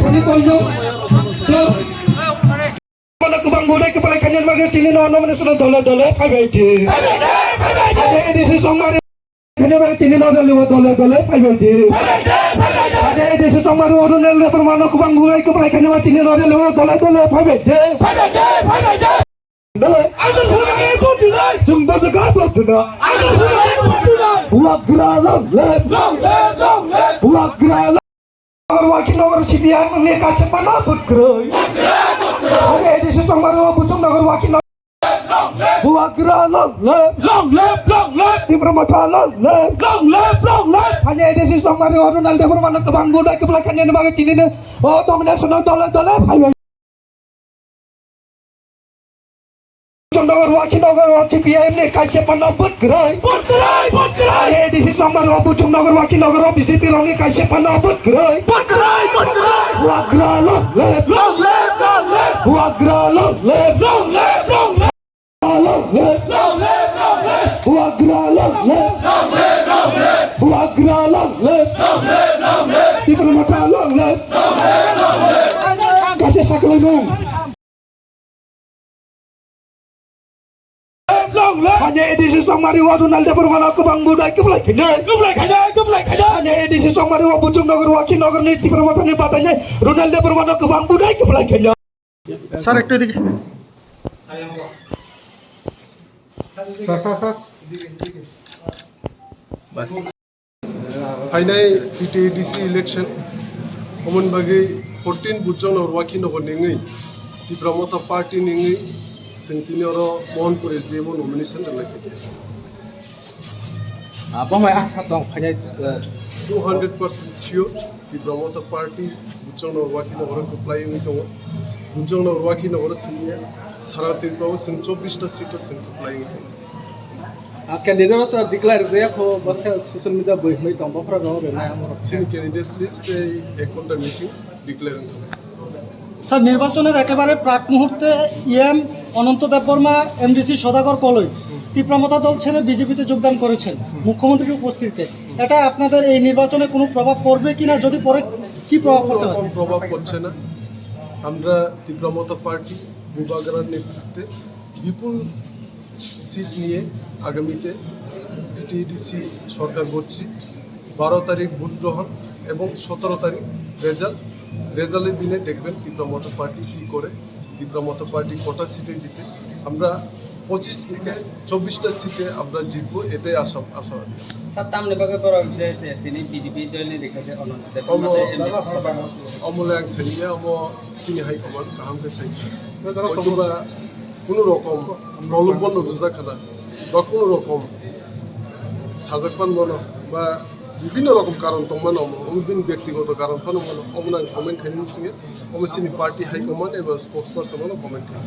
khani koino so mana kubang budai kepala kanyan mage tini no no mana sudah dole phaibai di ade edisi somari khani mage tini no dole phaibai di ade edisi somari orunel le permano kubang budai kepala kanyan mage tini no dole phaibai di Ada serangan berdua, jumpa sekarang berdua. Ada serangan berdua. Buat geralang, buat geralang. Wakil nomor CBI menikah sepana bergerak. Ada edisi Songmaru Butung Nagor wakil buat geralang, long left. Di permata long left. Hanya edisi Songmaru Ronaldo bermana ke Bang Budai ke belakangnya sebagai kini nih. Oh, dominasi dole. Nagor wakil Nagor CPI ini kasih panah bergerak. Edisi Songmaru Butung Nagor wakil Nagor BCP Rongi kasih panah bergerak. Buat geralang, long left. Buat geralang, long left. Buat geralang, buat geralang, di permata long left. Kasih sakelunung. Hanya edisi Songmaru Ronaldo bermana ke Bang Budai ke belakangnya. Hanya edisi Songmaru Butung Nagor wakil Nagor nih di permata nih batanya Ronaldo bermana ke Bang Budai ke belakangnya. Sar একটু এদিকে sir final TTDC election कमन बागै 14 बुचन और वाकी नगर नेङै ती प्रमोता party नेङै जोंथिनि अरो Mohanpur SDM nomination दोननाय बमाय आसा दं final 200% sure ती प्रमोता party Buchan और वाकी नगर को प्लाइङै दङ बुचन और वाकी नगर सिनिया सारा तिरपाव जों 24 टा सीट जों प्लाइङै दङ कैंडिडेट डिक्लेयर जायाखौ बाथ्रा ससियेल मिडिया बयहै दं बाफ्रा दं आरो ना सिनि कैंडिडेट लिस्ट एक घंटा मिसिं डिक्लेयर স্যার নির্বাচনের একেবারে প্রাক মুহূর্তে ইএম অনন্ত দেববর্মা এমডিসি সদাগর কলই তীব্রমতা দল ছেড়ে বিজেপিতে যোগদান করেছেন মুখ্যমন্ত্রীর উপস্থিতিতে এটা আপনাদের এই নির্বাচনে কোনো প্রভাব পড়বে কিনা যদি পড়ে কি প্রভাব পড়তে পারে প্রভাব পড়ছে না আমরা তীব্রমতা পার্টি বিভাগের নেতৃত্বে বিপুল সিট নিয়ে আগামীতে টিটিডিসি সরকার করছি 12 তারিখ ভোট গ্রহণ এবং 17 তারিখ রেজাল্টের দিনে দেখবেন তীব্রমতা পার্টি কী করে তীব্রমতা পার্টি কটা সিটে জিতে আমরা 25 থেকে 24টা সিটে আমরা জিতবো এটাই আশাবাদী স্যার তামনে বাগে পর যে তিনি বিজেপি জয়েনে রেখেছে অমলাং সাইয়া অম সিনি হাই কমান কাহামকে সাই কোনো রকম প্রলোভন রোজাখানা বা কোনো রকম সাজাকপান মনো বা বিভিন্ন রকম কারণ তোমার বিভিন্ন ব্যক্তিগত কারণ ফানো মনো অমনাং কমেন্ট খাইনি সিঙে অমসিনি পার্টি হাইকমান্ড এবং স্পোক্সপারসন কমেন্ট খাই